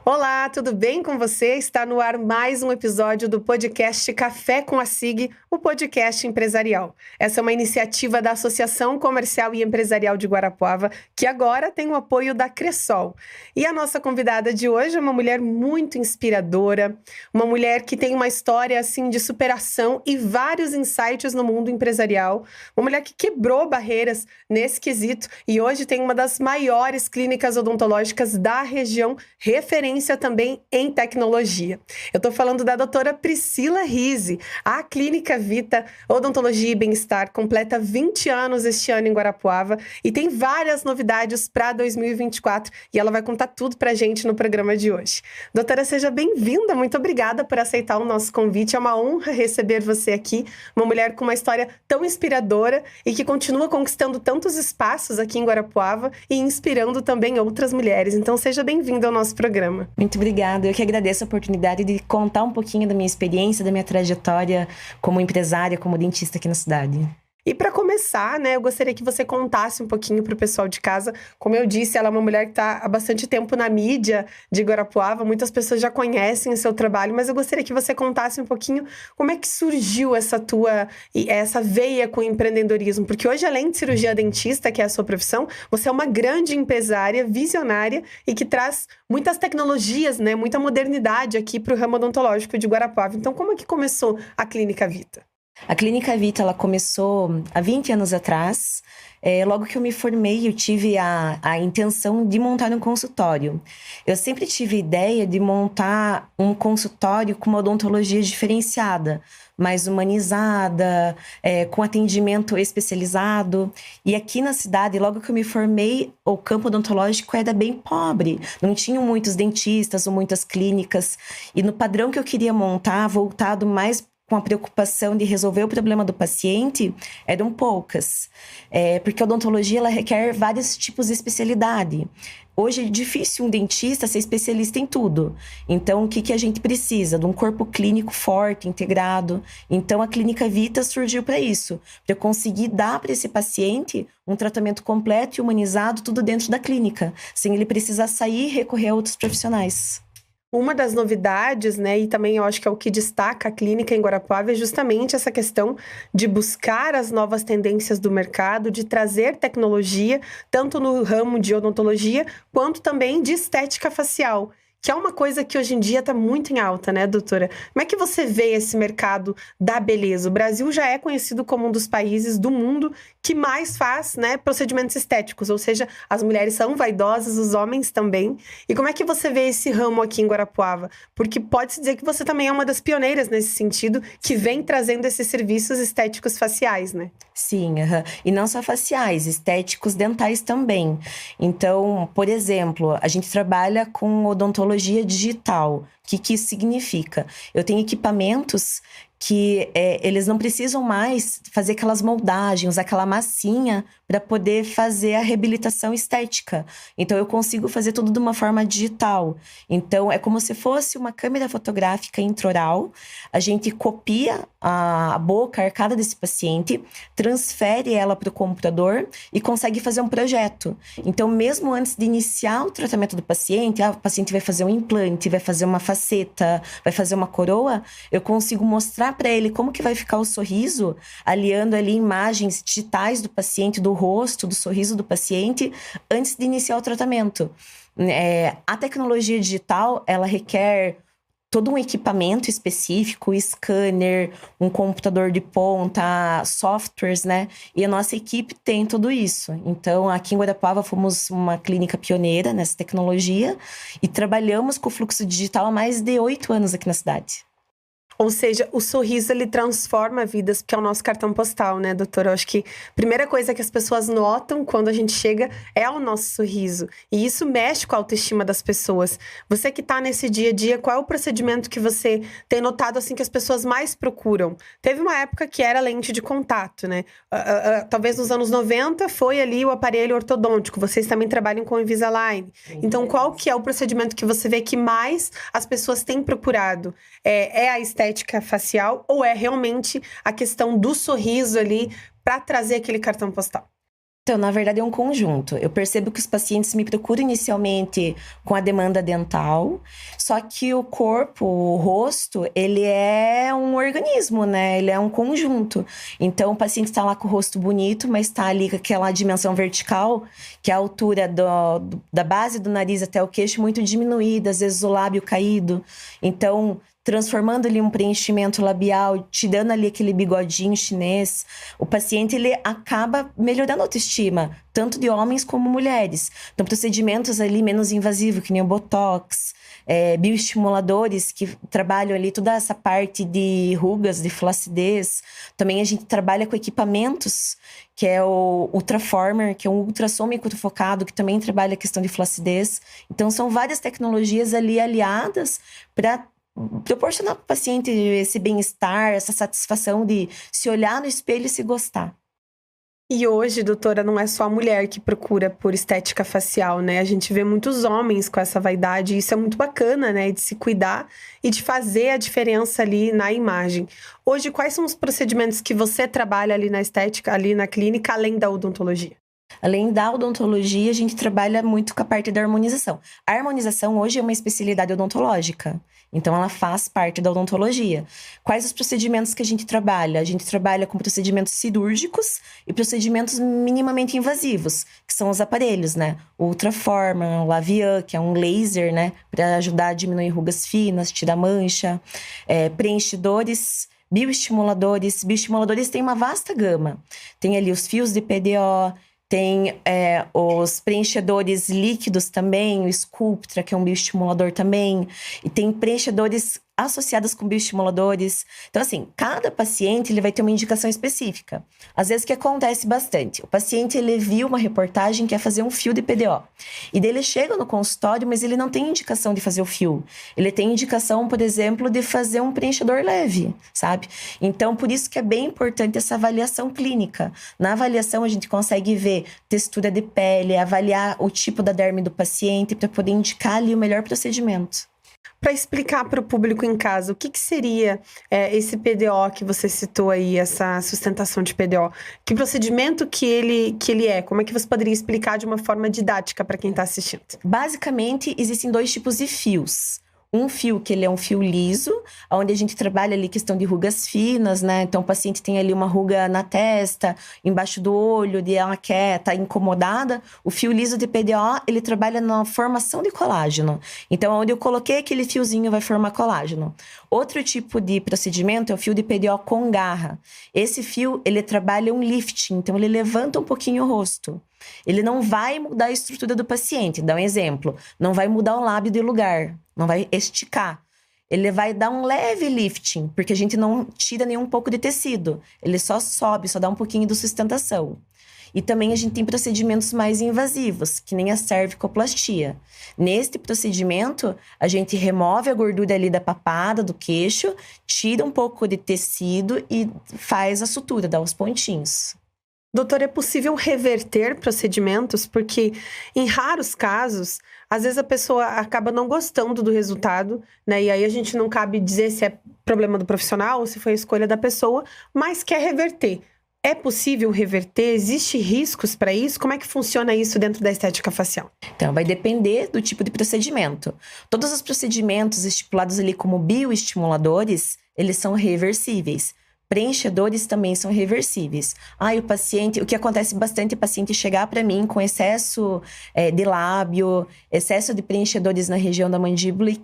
Olá, tudo bem com você? Está no ar mais um episódio do podcast Café com a SIG, o podcast empresarial. Essa é uma iniciativa da Associação Comercial e Empresarial de Guarapuava, que agora tem o apoio da Cressol. E a nossa convidada de hoje é uma mulher muito inspiradora, uma mulher que tem uma história assim de superação e vários insights no mundo empresarial, uma mulher que quebrou barreiras nesse quesito e hoje tem uma das maiores clínicas odontológicas da região, referência também em tecnologia. Eu estou falando da doutora Priscila Rizzi. A Clínica Vita Odontologia e Bem-Estar completa 20 anos este ano em Guarapuava e tem várias novidades para 2024 e ela vai contar tudo para a gente no programa de hoje. Doutora, seja bem-vinda, muito obrigada por aceitar o nosso convite. É uma honra receber você aqui, uma mulher com uma história tão inspiradora e que continua conquistando tantos espaços aqui em Guarapuava e inspirando também outras mulheres. Então seja bem-vinda ao nosso programa. Muito obrigada. Eu que agradeço a oportunidade de contar um pouquinho da minha experiência, da minha trajetória como empresária, como dentista aqui na cidade. E para começar, né, eu gostaria que você contasse um pouquinho para o pessoal de casa. Como eu disse, ela é uma mulher que está há bastante tempo na mídia de Guarapuava. Muitas pessoas já conhecem o seu trabalho, mas eu gostaria que você contasse um pouquinho como é que surgiu essa veia com o empreendedorismo. Porque hoje, além de cirurgia dentista, que é a sua profissão, você é uma grande empresária, visionária e que traz muitas tecnologias, né, muita modernidade aqui para o ramo odontológico de Guarapuava. Então, como é que começou a Clínica Vita? A Clínica Vita, ela começou há 20 anos atrás. Logo que eu me formei, eu tive a intenção de montar um consultório. Eu sempre tive a ideia de montar um consultório com uma odontologia diferenciada, mais humanizada, com atendimento especializado. E aqui na cidade, logo que eu me formei, o campo odontológico era bem pobre. Não tinham muitos dentistas ou muitas clínicas. E no padrão que eu queria montar, voltado mais com a preocupação de resolver o problema do paciente, eram poucas. Porque a odontologia ela requer vários tipos de especialidade. Hoje é difícil um dentista ser especialista em tudo. Então, o que a gente precisa? De um corpo clínico forte, integrado. Então, a Clínica Vita surgiu para isso. Para eu conseguir dar para esse paciente um tratamento completo e humanizado, tudo dentro da clínica. Sem ele precisar sair e recorrer a outros profissionais. Uma das novidades, né, e também eu acho que é o que destaca a clínica em Guarapuava, é justamente essa questão de buscar as novas tendências do mercado, de trazer tecnologia, tanto no ramo de odontologia, quanto também de estética facial, que é uma coisa que hoje em dia está muito em alta, né, doutora? Como é que você vê esse mercado da beleza? O Brasil já é conhecido como um dos países do mundo que mais faz, né, procedimentos estéticos, ou seja, as mulheres são vaidosas, os homens também. E como é que você vê esse ramo aqui em Guarapuava? Porque pode-se dizer que você também é uma das pioneiras nesse sentido, que vem trazendo esses serviços estéticos faciais, né? Sim, e não só faciais, estéticos dentais também. Então, por exemplo, a gente trabalha com odontologia digital. O que isso significa? Eu tenho equipamentos que eles não precisam mais fazer aquelas moldagens, usar aquela massinha para poder fazer a reabilitação estética. Então, eu consigo fazer tudo de uma forma digital. Então, é como se fosse uma câmera fotográfica intraoral. A gente copia a boca, a arcada desse paciente, transfere ela para o computador e consegue fazer um projeto. Então, mesmo antes de iniciar o tratamento do paciente, o paciente vai fazer um implante, vai fazer uma faceta, vai fazer uma coroa, eu consigo mostrar para ele como que vai ficar o sorriso, aliando ali imagens digitais do paciente, do rosto, do sorriso do paciente, antes de iniciar o tratamento. A tecnologia digital, ela requer todo um equipamento específico, scanner, um computador de ponta, softwares, né? E a nossa equipe tem tudo isso. Então, aqui em Guarapuava, fomos uma clínica pioneira nessa tecnologia e trabalhamos com o fluxo digital há mais de 8 anos aqui na cidade. Ou seja, o sorriso, ele transforma vidas, porque é o nosso cartão postal, né, doutora? Eu acho que a primeira coisa que as pessoas notam quando a gente chega é o nosso sorriso. E isso mexe com a autoestima das pessoas. Você que tá nesse dia a dia, qual é o procedimento que você tem notado, assim, que as pessoas mais procuram? Teve uma época que era lente de contato, né? Talvez nos anos 90 foi ali o aparelho ortodôntico. Vocês também trabalham com Invisalign. Então, qual que é o procedimento que você vê que mais as pessoas têm procurado? É a estética facial ou é realmente a questão do sorriso ali para trazer aquele cartão postal? Então, na verdade, é um conjunto. Eu percebo que os pacientes me procuram inicialmente com a demanda dental, só que o corpo, o rosto, ele é um organismo, né? Ele é um conjunto. Então, o paciente está lá com o rosto bonito, mas está ali com aquela dimensão vertical, que é a altura da base do nariz até o queixo muito diminuída, às vezes o lábio caído. Então, transformando ali um preenchimento labial, te dando ali aquele bigodinho chinês, o paciente ele acaba melhorando a autoestima, tanto de homens como mulheres. Então, procedimentos ali menos invasivos, que nem o Botox, bioestimuladores que trabalham ali toda essa parte de rugas, de flacidez. Também a gente trabalha com equipamentos, que é o Ultraformer, que é um ultrassom microfocado, que também trabalha a questão de flacidez. Então, são várias tecnologias ali aliadas para proporcionar para o paciente esse bem-estar, essa satisfação de se olhar no espelho e se gostar. E hoje, doutora, não é só a mulher que procura por estética facial, né? A gente vê muitos homens com essa vaidade, e isso é muito bacana, né? De se cuidar e de fazer a diferença ali na imagem. Hoje, quais são os procedimentos que você trabalha ali na estética, ali na clínica, além da odontologia? Além da odontologia, a gente trabalha muito com a parte da harmonização. A harmonização hoje é uma especialidade odontológica, então ela faz parte da odontologia. Quais os procedimentos que a gente trabalha? A gente trabalha com procedimentos cirúrgicos e procedimentos minimamente invasivos, que são os aparelhos, né? O Ultraformer, o Lavian, que é um laser, né? Para ajudar a diminuir rugas finas, tirar mancha. Preenchedores, bioestimuladores. Bioestimuladores tem uma vasta gama. Tem ali os fios de PDO, tem os preenchedores líquidos também, o Sculptra, que é um bioestimulador também. E tem preenchedores associados com bioestimuladores. Então, assim, cada paciente ele vai ter uma indicação específica. Às vezes, o que acontece bastante? O paciente, ele viu uma reportagem que quer fazer um fio de PDO. E daí ele chega no consultório, mas ele não tem indicação de fazer o fio. Ele tem indicação, por exemplo, de fazer um preenchedor leve, sabe? Então, por isso que é bem importante essa avaliação clínica. Na avaliação, a gente consegue ver textura de pele, avaliar o tipo da derme do paciente para poder indicar ali o melhor procedimento. Para explicar para o público em casa, o que seria esse PDO que você citou aí, essa sustentação de PDO? Que procedimento que ele é? Como é que você poderia explicar de uma forma didática para quem está assistindo? Basicamente, existem dois tipos de fios. Um fio que ele é um fio liso, onde a gente trabalha ali questão de rugas finas, né? Então, o paciente tem ali uma ruga na testa, embaixo do olho, e ela tá incomodada. O fio liso de PDO, ele trabalha na formação de colágeno. Então, onde eu coloquei aquele fiozinho, vai formar colágeno. Outro tipo de procedimento é o fio de PDO com garra. Esse fio, ele trabalha um lifting, então ele levanta um pouquinho o rosto. Ele não vai mudar a estrutura do paciente. Dá um exemplo. Não vai mudar o lábio de lugar. Não vai esticar. Ele vai dar um leve lifting, porque a gente não tira nem um pouco de tecido. Ele só sobe, só dá um pouquinho de sustentação. E também a gente tem procedimentos mais invasivos, que nem a cervicoplastia. Neste procedimento, a gente remove a gordura ali da papada, do queixo, tira um pouco de tecido e faz a sutura, dá os pontinhos. Doutor, é possível reverter procedimentos? Porque em raros casos, às vezes a pessoa acaba não gostando do resultado, né? E aí a gente não cabe dizer se é problema do profissional ou se foi a escolha da pessoa, mas quer reverter. É possível reverter? Existem riscos para isso? Como é que funciona isso dentro da estética facial? Então, vai depender do tipo de procedimento. Todos os procedimentos estipulados ali como bioestimuladores, eles são reversíveis. Preenchedores também são reversíveis. O que acontece bastante é o paciente chegar para mim com excesso de lábio, excesso de preenchedores na região da mandíbula e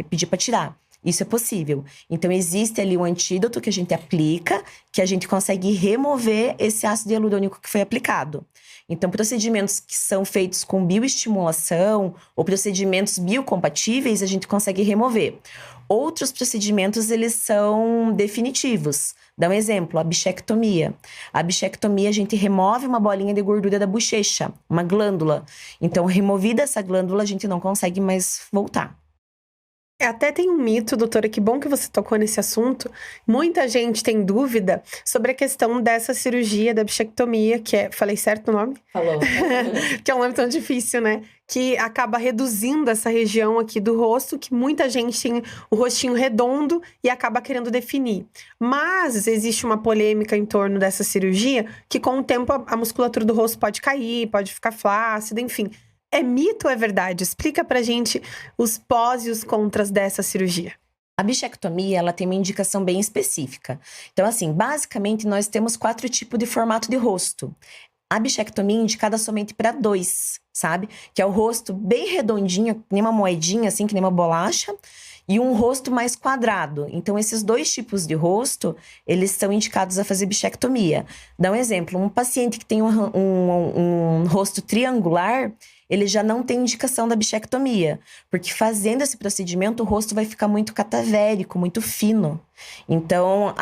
pedir para tirar. Isso é possível. Então, existe ali um antídoto que a gente aplica, que a gente consegue remover esse ácido hialurônico que foi aplicado. Então, procedimentos que são feitos com bioestimulação ou procedimentos biocompatíveis, a gente consegue remover. Outros procedimentos, eles são definitivos. Dá um exemplo, a bichectomia. A bichectomia, a gente remove uma bolinha de gordura da bochecha, uma glândula. Então, removida essa glândula, a gente não consegue mais voltar. Até tem um mito, doutora, que bom que você tocou nesse assunto. Muita gente tem dúvida sobre a questão dessa cirurgia da bichectomia, que é, falei certo o nome? Falou. Que é um nome tão difícil, né? Que acaba reduzindo essa região aqui do rosto, que muita gente tem o rostinho redondo e acaba querendo definir. Mas existe uma polêmica em torno dessa cirurgia, que com o tempo a musculatura do rosto pode cair, pode ficar flácida, enfim. É mito ou é verdade? Explica pra gente os pós e os contras dessa cirurgia. A bichectomia, ela tem uma indicação bem específica. Então, assim, basicamente, nós temos 4 tipos de formato de rosto. A bichectomia é indicada somente para 2, sabe? Que é o rosto bem redondinho, que nem uma moedinha, assim, que nem uma bolacha. E um rosto mais quadrado. Então, esses 2 tipos de rosto, eles são indicados a fazer bichectomia. Dá um exemplo, um paciente que tem um rosto triangular, ele já não tem indicação da bichectomia. Porque fazendo esse procedimento, o rosto vai ficar muito catavérico, muito fino. Então,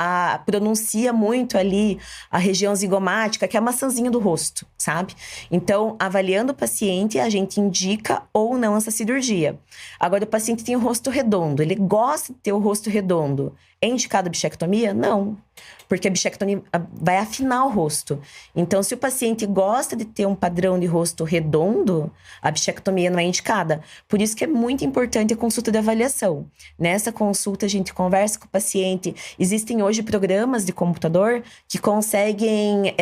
pronuncia muito ali a região zigomática, que é a maçãzinha do rosto, sabe? Então, avaliando o paciente, a gente indica ou não essa cirurgia. Agora, o paciente tem o rosto redondo, ele gosta de ter o rosto redondo. É indicado a bichectomia? Não. Porque a bichectomia vai afinar o rosto. Então, se o paciente gosta de ter um padrão de rosto redondo, a bichectomia não é indicada. Por isso que é muito importante a consulta de avaliação. Nessa consulta, a gente conversa com o paciente. Existem hoje programas de computador que conseguem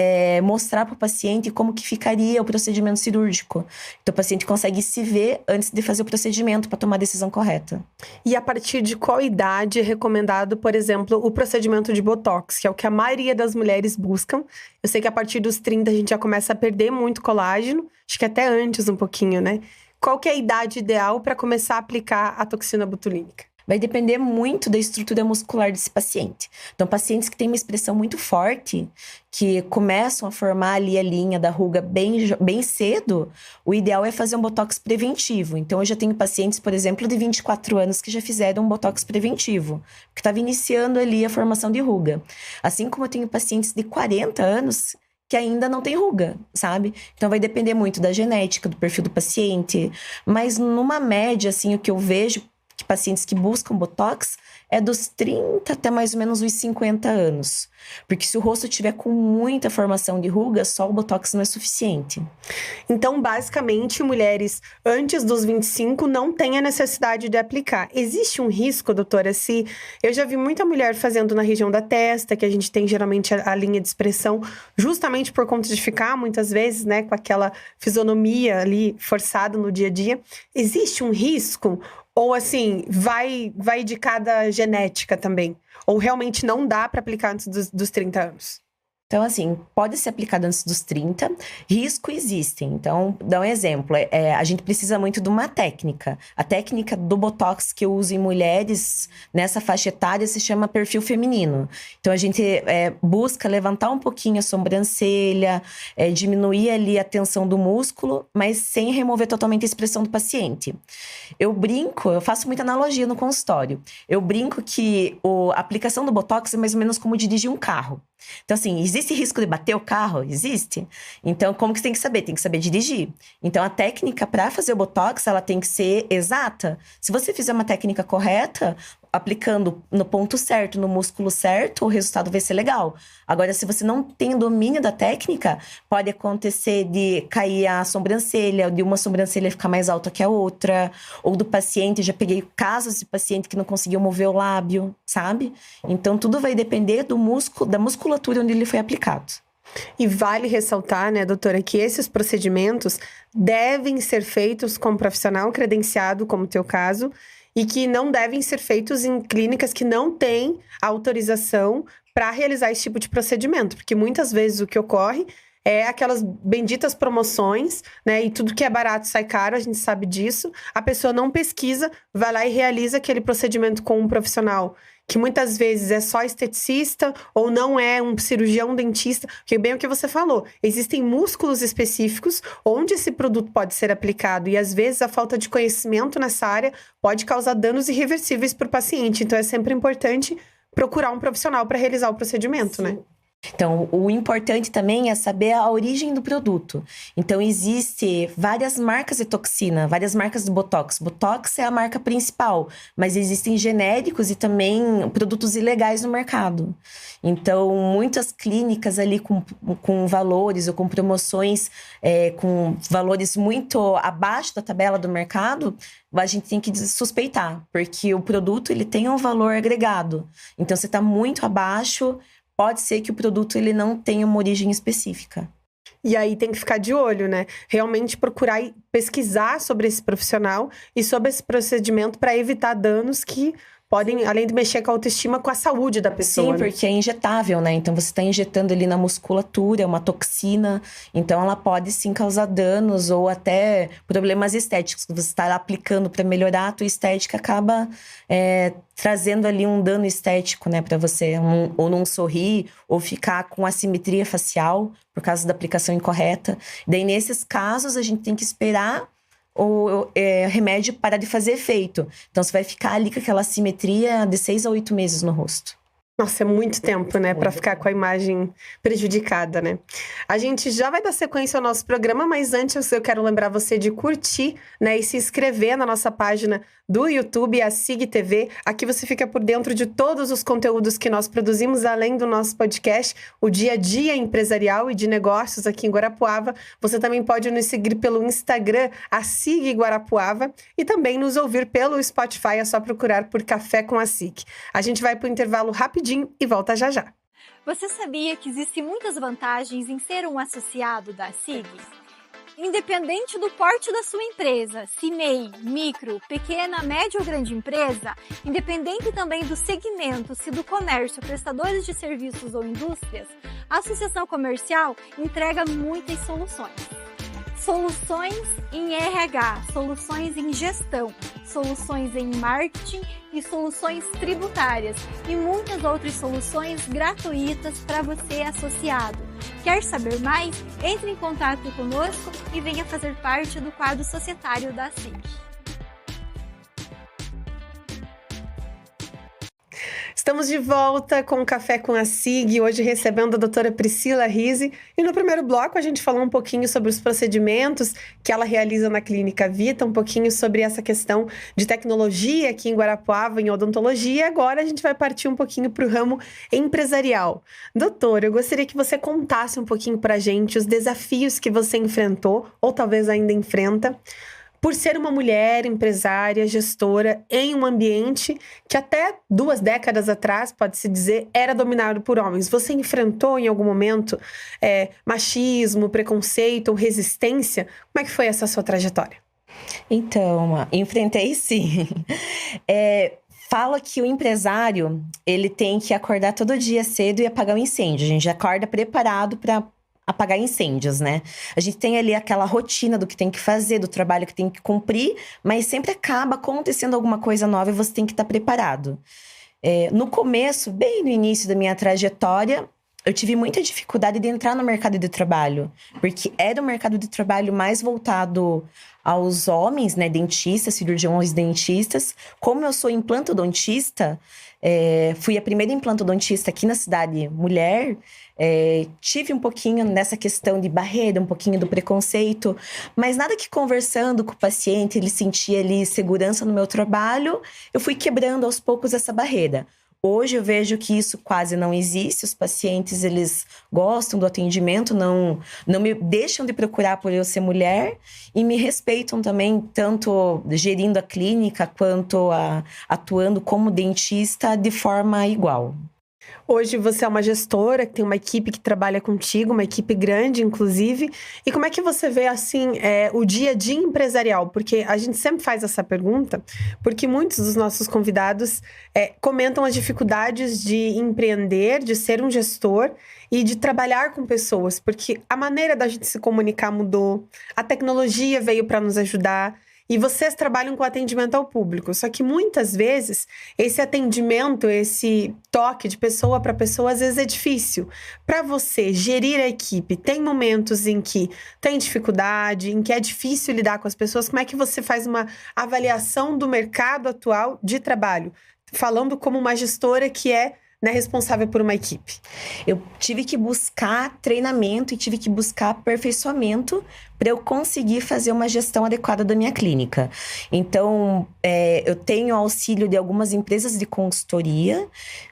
mostrar para o paciente como que ficaria o procedimento cirúrgico. Então, o paciente consegue se ver antes de fazer o procedimento para tomar a decisão correta. E a partir de qual idade é recomendado, por exemplo, o procedimento de Botox, que é o que a maioria das mulheres buscam? Eu sei que a partir dos 30 a gente já começa a perder muito colágeno, acho que até antes um pouquinho, né? Qual que é a idade ideal para começar a aplicar a toxina botulínica? Vai depender muito da estrutura muscular desse paciente. Então, pacientes que têm uma expressão muito forte, que começam a formar ali a linha da ruga bem cedo, o ideal é fazer um botox preventivo. Então, eu já tenho pacientes, por exemplo, de 24 anos que já fizeram um botox preventivo, que estava iniciando ali a formação de ruga. Assim como eu tenho pacientes de 40 anos que ainda não tem ruga, sabe? Então, vai depender muito da genética, do perfil do paciente. Mas, numa média, assim, o que eu vejo que pacientes que buscam botox é dos 30 até mais ou menos os 50 anos. Porque se o rosto tiver com muita formação de ruga, só o botox não é suficiente. Então, basicamente, mulheres antes dos 25 não têm a necessidade de aplicar. Existe um risco, doutora, se... Eu já vi muita mulher fazendo na região da testa, que a gente tem geralmente a linha de expressão, justamente por conta de ficar, muitas vezes, né, com aquela fisionomia ali forçada no dia a dia. Existe um risco? Ou assim, vai de cada genética também? Ou realmente não dá para aplicar antes dos 30 anos? Então, assim, pode ser aplicado antes dos 30, risco existem. Então, dá um exemplo, a gente precisa muito de uma técnica. A técnica do Botox que eu uso em mulheres nessa faixa etária se chama perfil feminino. Então, a gente busca levantar um pouquinho a sobrancelha, diminuir ali a tensão do músculo, mas sem remover totalmente a expressão do paciente. Eu faço muita analogia no consultório. Eu brinco que a aplicação do Botox é mais ou menos como dirigir um carro. Então, assim, existe risco de bater o carro? Existe. Então, como que você tem que saber? Tem que saber dirigir. Então, a técnica para fazer o Botox, ela tem que ser exata. Se você fizer uma técnica correta, aplicando no ponto certo, no músculo certo, o resultado vai ser legal. Agora, se você não tem domínio da técnica, pode acontecer de cair a sobrancelha, de uma sobrancelha ficar mais alta que a outra, ou do paciente, já peguei casos de paciente que não conseguiu mover o lábio, sabe? Então, tudo vai depender do músculo, da musculatura onde ele foi aplicado. E vale ressaltar, né, doutora, que esses procedimentos devem ser feitos com um profissional credenciado, como o teu caso, e que não devem ser feitos em clínicas que não têm autorização para realizar esse tipo de procedimento. Porque muitas vezes o que ocorre é aquelas benditas promoções, né? E tudo que é barato sai caro, a gente sabe disso. A pessoa não pesquisa, vai lá e realiza aquele procedimento com um profissional que muitas vezes é só esteticista ou não é um cirurgião dentista, porque bem o que você falou, existem músculos específicos onde esse produto pode ser aplicado e às vezes a falta de conhecimento nessa área pode causar danos irreversíveis para o paciente, então é sempre importante procurar um profissional para realizar o procedimento, Sim. né? Então, o importante também é saber a origem do produto. Então, existe várias marcas de toxina, várias marcas do Botox. Botox é a marca principal, mas existem genéricos e também produtos ilegais no mercado. Então, muitas clínicas ali com valores ou com promoções com valores muito abaixo da tabela do mercado, a gente tem que suspeitar, porque o produto ele tem um valor agregado. Então, você está muito abaixo, pode ser que o produto ele não tenha uma origem específica. E aí tem que ficar de olho, né? Realmente procurar pesquisar sobre esse profissional e sobre esse procedimento para evitar danos que podem, além de mexer com a autoestima, com a saúde da pessoa. Sim, porque é injetável, né? Então, você está injetando ali na musculatura uma toxina. Então, ela pode, sim, causar danos ou até problemas estéticos. Você está aplicando para melhorar a tua estética, acaba trazendo ali um dano estético, né? Para você, ou não sorrir, ou ficar com assimetria facial por causa da aplicação incorreta. Daí, nesses casos, a gente tem que esperar o remédio parar de fazer efeito. Então, você vai ficar ali com aquela assimetria de 6 a 8 meses no rosto. Nossa, é muito tempo, né? Pra ficar com a imagem prejudicada, né? A gente já vai dar sequência ao nosso programa, mas antes eu quero lembrar você de curtir, né? E se inscrever na nossa página do YouTube, a SIG TV. Aqui você fica por dentro de todos os conteúdos que nós produzimos, além do nosso podcast, o Dia a Dia Empresarial e de Negócios aqui em Guarapuava. Você também pode nos seguir pelo Instagram, a SIG Guarapuava, e também nos ouvir pelo Spotify, é só procurar por Café com a SIG. A gente vai para o intervalo rapidinho e volta já já. Você sabia que existem muitas vantagens em ser um associado da SIG? Independente do porte da sua empresa, se MEI, micro, pequena, média ou grande empresa, independente também do segmento, se do comércio, prestadores de serviços ou indústrias, a Associação Comercial entrega muitas soluções. Soluções em RH, soluções em gestão, soluções em marketing e soluções tributárias e muitas outras soluções gratuitas para você associado. Quer saber mais? Entre em contato conosco e venha fazer parte do quadro societário da SIG. Estamos de volta com o Café com a SIG, hoje recebendo a doutora Priscila Rizzi. E no primeiro bloco a gente falou um pouquinho sobre os procedimentos que ela realiza na Clínica Vita, um pouquinho sobre essa questão de tecnologia aqui em Guarapuava, em odontologia. E agora a gente vai partir um pouquinho para o ramo empresarial. Doutora, eu gostaria que você contasse um pouquinho para a gente os desafios que você enfrentou, ou talvez ainda enfrenta, por ser uma mulher empresária, gestora, em um ambiente que até 2 décadas atrás, pode-se dizer, era dominado por homens. Você enfrentou em algum momento machismo, preconceito ou resistência? Como é que foi essa sua trajetória? Então, enfrentei sim. Fala que o empresário, ele tem que acordar todo dia cedo e apagar um incêndio. A gente acorda preparado para apagar incêndios, né? A gente tem ali aquela rotina do que tem que fazer, do trabalho que tem que cumprir, mas sempre acaba acontecendo alguma coisa nova e você tem que estar preparado. No começo, bem no início da minha trajetória, eu tive muita dificuldade de entrar no mercado de trabalho, porque era o mercado de trabalho mais voltado aos homens, né? Dentistas, cirurgiões dentistas. Como eu sou implantodontista, fui a primeira implantodontista aqui na cidade mulher, tive um pouquinho nessa questão de barreira, um pouquinho do preconceito, mas nada que conversando com o paciente, ele sentia ali segurança no meu trabalho, eu fui quebrando aos poucos essa barreira. Hoje eu vejo que isso quase não existe, os pacientes eles gostam do atendimento, não me deixam de procurar por eu ser mulher e me respeitam também, tanto gerindo a clínica quanto atuando como dentista de forma igual. Hoje você é uma gestora, que tem uma equipe que trabalha contigo, uma equipe grande, inclusive. E como é que você vê, assim, o dia a dia empresarial? Porque a gente sempre faz essa pergunta, porque muitos dos nossos convidados comentam as dificuldades de empreender, de ser um gestor e de trabalhar com pessoas. Porque a maneira da gente se comunicar mudou, a tecnologia veio para nos ajudar. E vocês trabalham com atendimento ao público, só que muitas vezes esse atendimento, esse toque de pessoa para pessoa, às vezes é difícil. Para você gerir a equipe, tem momentos em que tem dificuldade, em que é difícil lidar com as pessoas. Como é que você faz uma avaliação do mercado atual de trabalho? Falando como uma gestora que é né, responsável por uma equipe? Eu tive que buscar treinamento e tive que buscar aperfeiçoamento para eu conseguir fazer uma gestão adequada da minha clínica. Então, eu tenho auxílio de algumas empresas de consultoria,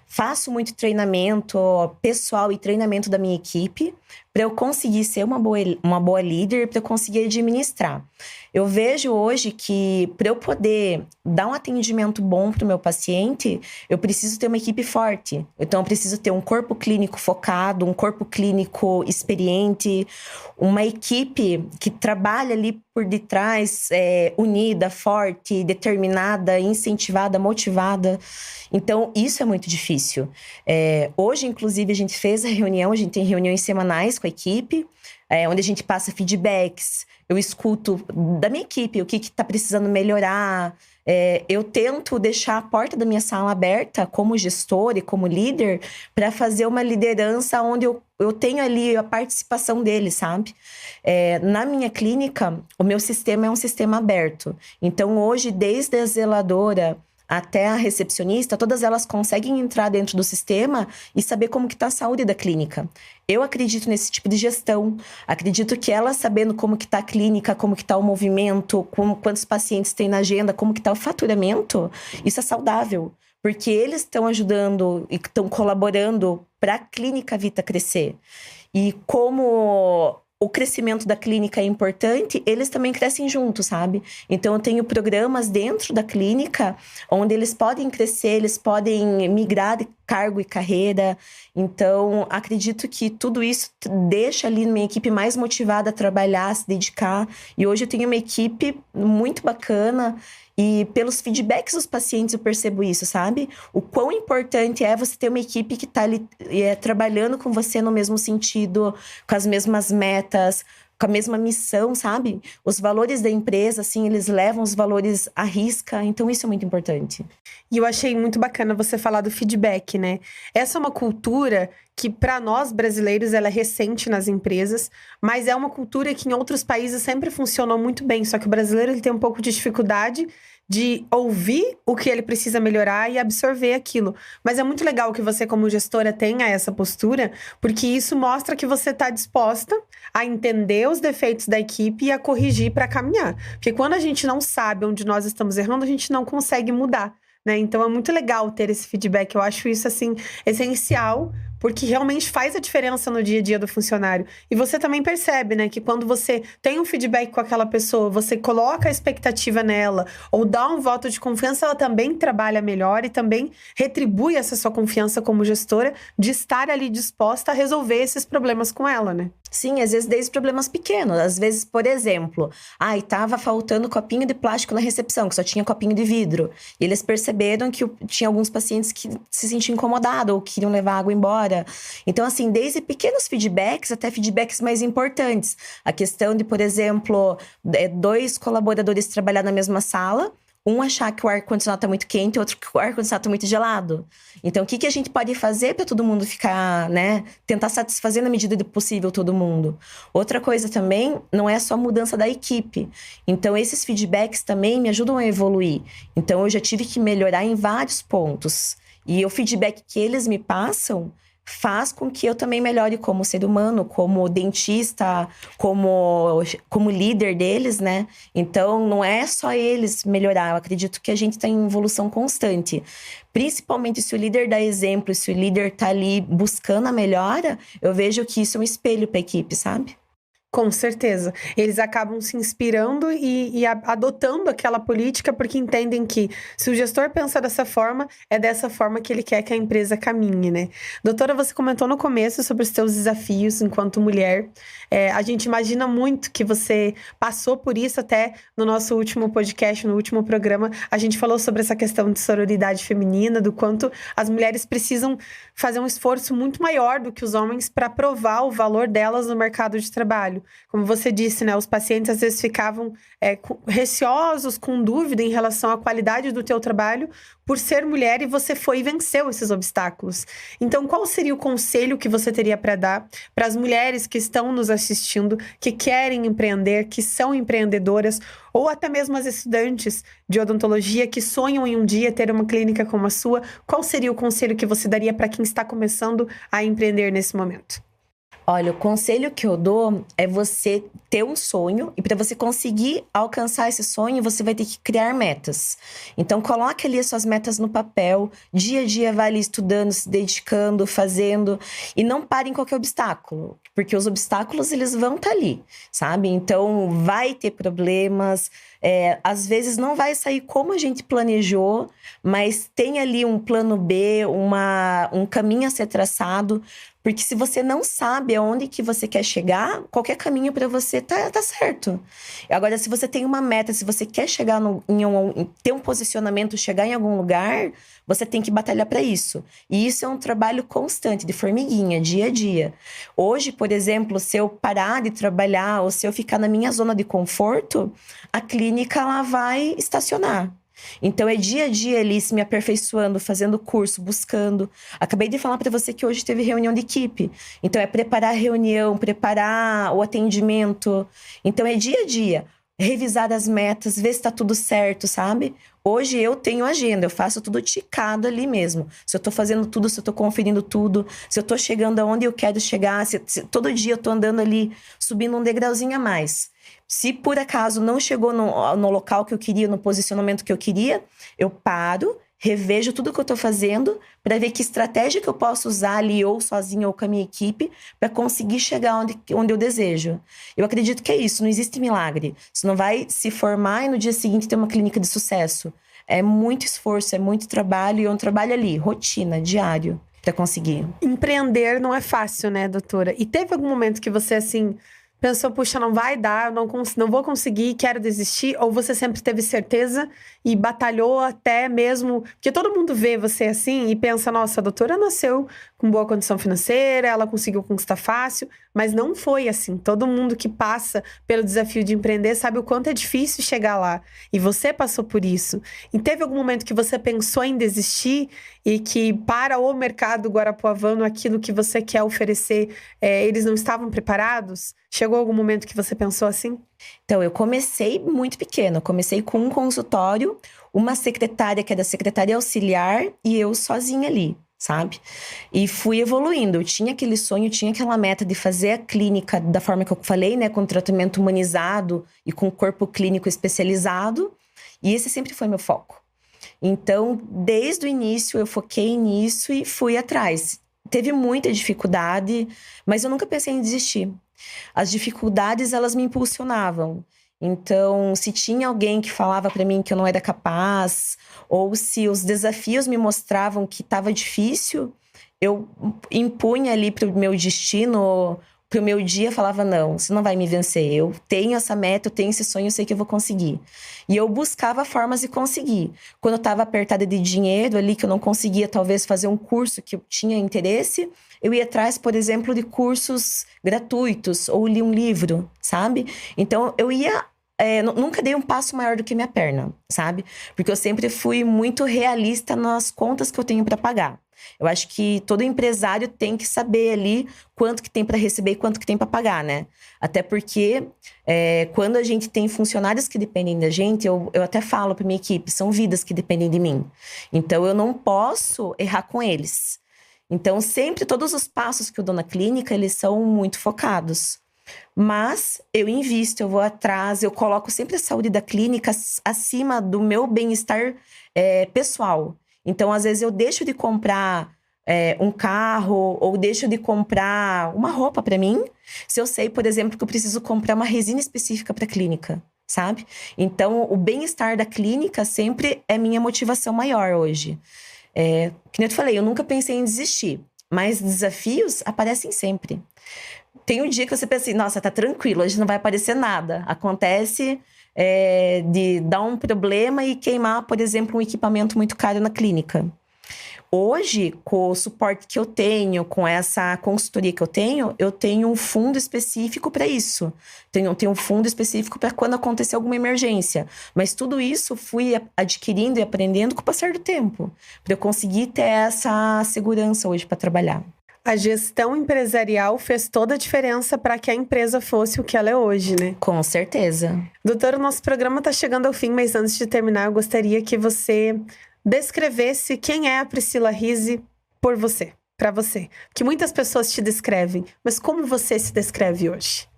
faço muito treinamento pessoal e treinamento da minha equipe para eu conseguir ser uma boa líder, para eu conseguir administrar. Eu vejo hoje que para eu poder dar um atendimento bom para o meu paciente, eu preciso ter uma equipe forte. Então, eu preciso ter um corpo clínico focado, um corpo clínico experiente, uma equipe que trabalha ali por detrás, unida, forte, determinada, incentivada, motivada. Então, isso é muito difícil. Hoje, inclusive, a gente tem reuniões semanais com a equipe, onde a gente passa feedbacks. Eu escuto da minha equipe o que está precisando melhorar. Eu tento deixar a porta da minha sala aberta como gestor e como líder para fazer uma liderança onde eu tenho ali a participação deles, sabe? Na minha clínica, o meu sistema é um sistema aberto. Então, hoje, desde a zeladora até a recepcionista, todas elas conseguem entrar dentro do sistema e saber como que está a saúde da clínica. Eu acredito nesse tipo de gestão. Acredito que ela sabendo como que está a clínica, como que está o movimento, quantos pacientes tem na agenda, como que está o faturamento, isso é saudável. Porque eles estão ajudando e estão colaborando para a Clínica Vita crescer. E como o crescimento da clínica é importante, eles também crescem juntos, sabe? Então, eu tenho programas dentro da clínica onde eles podem crescer, eles podem migrar de cargo e carreira. Então, acredito que tudo isso deixa ali minha equipe mais motivada a trabalhar, a se dedicar. E hoje eu tenho uma equipe muito bacana. E pelos feedbacks dos pacientes eu percebo isso, sabe? O quão importante é você ter uma equipe que está ali trabalhando com você no mesmo sentido, com as mesmas metas, com a mesma missão, sabe? Os valores da empresa, assim, eles levam os valores à risca. Então, isso é muito importante. E eu achei muito bacana você falar do feedback, né? Essa é uma cultura que, para nós brasileiros, ela é recente nas empresas, mas é uma cultura que em outros países sempre funcionou muito bem. Só que o brasileiro ele tem um pouco de dificuldade de ouvir o que ele precisa melhorar e absorver aquilo. Mas é muito legal que você, como gestora, tenha essa postura, porque isso mostra que você está disposta a entender os defeitos da equipe e a corrigir para caminhar. Porque quando a gente não sabe onde nós estamos errando, a gente não consegue mudar, né? Então é muito legal ter esse feedback. Eu acho isso, assim, essencial, porque realmente faz a diferença no dia a dia do funcionário. E você também percebe, né, que quando você tem um feedback com aquela pessoa, você coloca a expectativa nela, ou dá um voto de confiança, ela também trabalha melhor e também retribui essa sua confiança como gestora de estar ali disposta a resolver esses problemas com ela, né? Sim, às vezes desde problemas pequenos. Às vezes, por exemplo, tava faltando copinho de plástico na recepção, que só tinha copinho de vidro. E eles perceberam que tinha alguns pacientes que se sentiam incomodados ou queriam levar água embora. Então, assim, desde pequenos feedbacks até feedbacks mais importantes. A questão de, por exemplo, 2 colaboradores trabalhar na mesma sala, um achar que o ar-condicionado está muito quente e outro que o ar-condicionado está muito gelado. Então, o que a gente pode fazer para todo mundo ficar, né? Tentar satisfazer na medida do possível todo mundo. Outra coisa também, não é só a mudança da equipe. Então, esses feedbacks também me ajudam a evoluir. Então, eu já tive que melhorar em vários pontos. E o feedback que eles me passam faz com que eu também melhore como ser humano, como dentista, como líder deles, né? Então, não é só eles melhorar. Eu acredito que a gente está em evolução constante. Principalmente se o líder dá exemplo, se o líder tá ali buscando a melhora, eu vejo que isso é um espelho para a equipe, sabe? Com certeza. Eles acabam se inspirando e adotando aquela política porque entendem que se o gestor pensa dessa forma, é dessa forma que ele quer que a empresa caminhe, né? Doutora, você comentou no começo sobre os seus desafios enquanto mulher. A gente imagina muito que você passou por isso até no nosso último podcast, no último programa. A gente falou sobre essa questão de sororidade feminina, do quanto as mulheres precisam fazer um esforço muito maior do que os homens para provar o valor delas no mercado de trabalho. trabalho. Como você disse, né? Os pacientes às vezes ficavam receosos, com dúvida em relação à qualidade do teu trabalho, por ser mulher, e você foi e venceu esses obstáculos. Então, qual seria o conselho que você teria para dar para as mulheres que estão nos assistindo, que querem empreender, que são empreendedoras, ou até mesmo as estudantes de odontologia que sonham em um dia ter uma clínica como a sua? Qual seria o conselho que você daria para quem está começando a empreender nesse momento? Olha, o conselho que eu dou é você ter um sonho, e para você conseguir alcançar esse sonho, você vai ter que criar metas. Então, coloque ali as suas metas no papel, dia a dia vai ali estudando, se dedicando, fazendo, e não pare em qualquer obstáculo, porque os obstáculos, eles vão estar ali, sabe? Então, vai ter problemas, às vezes não vai sair como a gente planejou, mas tem ali um plano B, um caminho a ser traçado. Porque se você não sabe aonde que você quer chegar, qualquer caminho para você tá certo. Agora, se você tem uma meta, se você quer chegar ter um posicionamento, chegar em algum lugar, você tem que batalhar para isso. E isso é um trabalho constante, de formiguinha, dia a dia. Hoje, por exemplo, se eu parar de trabalhar ou se eu ficar na minha zona de conforto, a clínica ela vai estacionar. Então, é dia a dia ali, se me aperfeiçoando, fazendo curso, buscando. Acabei de falar para você que hoje teve reunião de equipe. Então, é preparar a reunião, preparar o atendimento. Então, é dia a dia. Revisar as metas, ver se está tudo certo, sabe? Hoje eu tenho agenda, eu faço tudo ticado ali mesmo. Se eu tô fazendo tudo, se eu tô conferindo tudo, se eu tô chegando aonde eu quero chegar, se todo dia eu tô andando ali, subindo um degrauzinho a mais. Se por acaso não chegou no local que eu queria, no posicionamento que eu queria, eu paro, revejo tudo que eu tô fazendo para ver que estratégia que eu posso usar ali, ou sozinha ou com a minha equipe, para conseguir chegar onde eu desejo. Eu acredito que é isso, não existe milagre. Você não vai se formar e no dia seguinte ter uma clínica de sucesso. É muito esforço, é muito trabalho, e é um trabalho ali, rotina, diário, para conseguir. Empreender não é fácil, né, doutora? E teve algum momento que você, assim, pensou, puxa, não vai dar, não vou conseguir, quero desistir? Ou você sempre teve certeza e batalhou até mesmo... Porque todo mundo vê você assim e pensa, nossa, a doutora nasceu com boa condição financeira, ela conseguiu conquistar fácil, mas não foi assim. Todo mundo que passa pelo desafio de empreender sabe o quanto é difícil chegar lá. E você passou por isso. E teve algum momento que você pensou em desistir e que para o mercado guarapuavano, aquilo que você quer oferecer, eles não estavam preparados? Chegou algum momento que você pensou assim? Então, eu comecei muito pequena. Eu comecei com um consultório, uma secretária que era secretária auxiliar e eu sozinha ali, sabe? E fui evoluindo. Eu tinha aquele sonho, tinha aquela meta de fazer a clínica da forma que eu falei, né? Com tratamento humanizado e com corpo clínico especializado. E esse sempre foi meu foco. Então, desde o início, eu foquei nisso e fui atrás. Teve muita dificuldade, mas eu nunca pensei em desistir. As dificuldades, elas me impulsionavam. Então, se tinha alguém que falava para mim que eu não era capaz, ou se os desafios me mostravam que estava difícil, eu impunha ali para o meu destino, para o meu dia, falava, não, você não vai me vencer. Eu tenho essa meta, eu tenho esse sonho, eu sei que eu vou conseguir. E eu buscava formas de conseguir. Quando eu estava apertada de dinheiro ali, que eu não conseguia talvez fazer um curso que eu tinha interesse, eu ia atrás, por exemplo, de cursos gratuitos, ou li um livro, sabe? Então, eu ia... nunca dei um passo maior do que minha perna, sabe? Porque eu sempre fui muito realista nas contas que eu tenho para pagar. Eu acho que todo empresário tem que saber ali quanto que tem para receber e quanto que tem para pagar, né? Até porque quando a gente tem funcionários que dependem da gente, eu até falo para minha equipe, são vidas que dependem de mim. Então, eu não posso errar com eles. Então, sempre, todos os passos que eu dou na clínica, eles são muito focados. Mas eu invisto, eu vou atrás, eu coloco sempre a saúde da clínica acima do meu bem-estar pessoal. Então, às vezes, eu deixo de comprar um carro ou deixo de comprar uma roupa para mim, se eu sei, por exemplo, que eu preciso comprar uma resina específica para a clínica, sabe? Então, o bem-estar da clínica sempre é minha motivação maior hoje. Que nem eu te falei, eu nunca pensei em desistir, mas desafios aparecem sempre. Tem um dia que você pensa assim, nossa, tá tranquilo, hoje não vai aparecer nada. Acontece de dar um problema e queimar, por exemplo, um equipamento muito caro na clínica. Hoje, com o suporte que eu tenho, com essa consultoria que eu tenho um fundo específico para isso. Tenho um fundo específico para quando acontecer alguma emergência. Mas tudo isso fui adquirindo e aprendendo com o passar do tempo, para eu conseguir ter essa segurança hoje para trabalhar. A gestão empresarial fez toda a diferença para que a empresa fosse o que ela é hoje, né? Com certeza. Doutora, o nosso programa está chegando ao fim, mas antes de terminar, eu gostaria que você descrevesse quem é a Priscila Rizzi por você, para você. Que muitas pessoas te descrevem, mas como você se descreve hoje?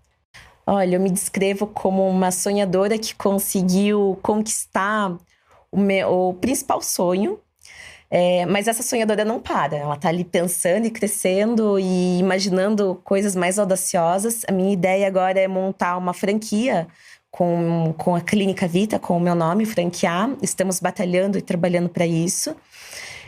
Olha, eu me descrevo como uma sonhadora que conseguiu conquistar o principal sonho. Mas essa sonhadora não para, ela tá ali pensando e crescendo e imaginando coisas mais audaciosas. A minha ideia agora é montar uma franquia com a Clínica Vita, com o meu nome, franquear. Estamos batalhando e trabalhando para isso.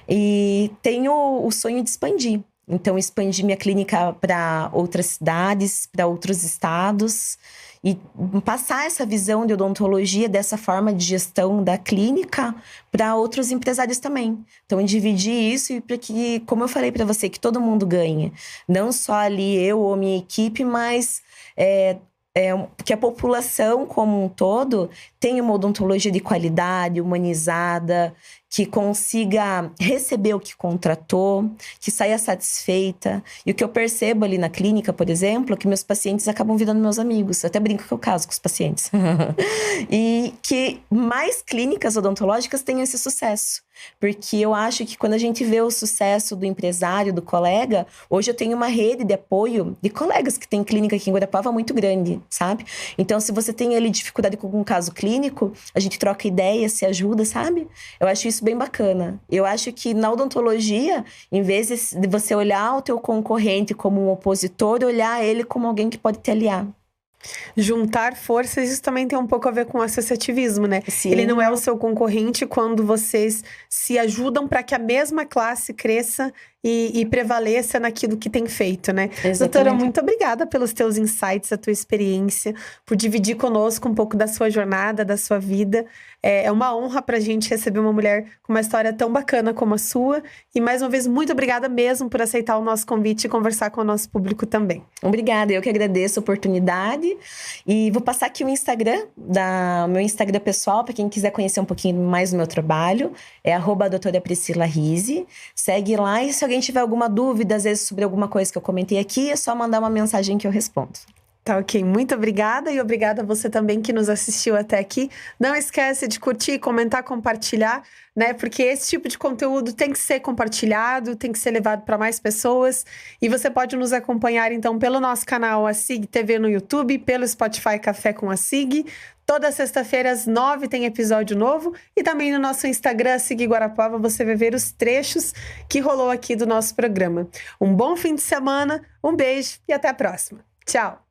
E tenho o sonho de expandir. Então, expandir minha clínica para outras cidades, para outros estados. E passar essa visão de odontologia, dessa forma de gestão da clínica, para outros empresários também. Então, dividir isso e para que, como eu falei para você, que todo mundo ganhe. Não só ali eu ou minha equipe, mas que a população como um todo tenha uma odontologia de qualidade, humanizada, que consiga receber o que contratou, que saia satisfeita. E o que eu percebo ali na clínica, por exemplo, é que meus pacientes acabam virando meus amigos. Eu até brinco que eu caso com os pacientes. E que mais clínicas odontológicas tenham esse sucesso. Porque eu acho que quando a gente vê o sucesso do empresário, do colega, hoje eu tenho uma rede de apoio de colegas que têm clínica aqui em Guarapava muito grande, sabe? Então, se você tem ali dificuldade com algum caso clínico, a gente troca ideias, se ajuda, sabe? Eu acho isso bem bacana. Eu acho que na odontologia, em vez de você olhar o teu concorrente como um opositor, olhar ele como alguém que pode te aliar. Juntar forças, isso também tem um pouco a ver com o associativismo, né? Sim. Ele não é o seu concorrente quando vocês se ajudam para que a mesma classe cresça e prevaleça naquilo que tem feito, né? Exatamente. Doutora, muito obrigada pelos teus insights, a tua experiência, por dividir conosco um pouco da sua jornada, da sua vida. É uma honra pra gente receber uma mulher com uma história tão bacana como a sua. E mais uma vez, muito obrigada mesmo por aceitar o nosso convite e conversar com o nosso público também. Obrigada, eu que agradeço a oportunidade. E vou passar aqui o meu Instagram pessoal, para quem quiser conhecer um pouquinho mais do meu trabalho. É @doutora Priscila Rizzi. Segue lá e se alguém tiver alguma dúvida, às vezes sobre alguma coisa que eu comentei aqui, é só mandar uma mensagem que eu respondo. Tá ok, muito obrigada e obrigada a você também que nos assistiu até aqui. Não esquece de curtir, comentar, compartilhar, né? Porque esse tipo de conteúdo tem que ser compartilhado, tem que ser levado para mais pessoas. E você pode nos acompanhar então pelo nosso canal ASIG TV no YouTube, pelo Spotify Café com a SIG. Toda sexta-feira às 9 tem episódio novo e também no nosso Instagram, SIG Guarapuava, você vai ver os trechos que rolou aqui do nosso programa. Um bom fim de semana, um beijo e até a próxima. Tchau!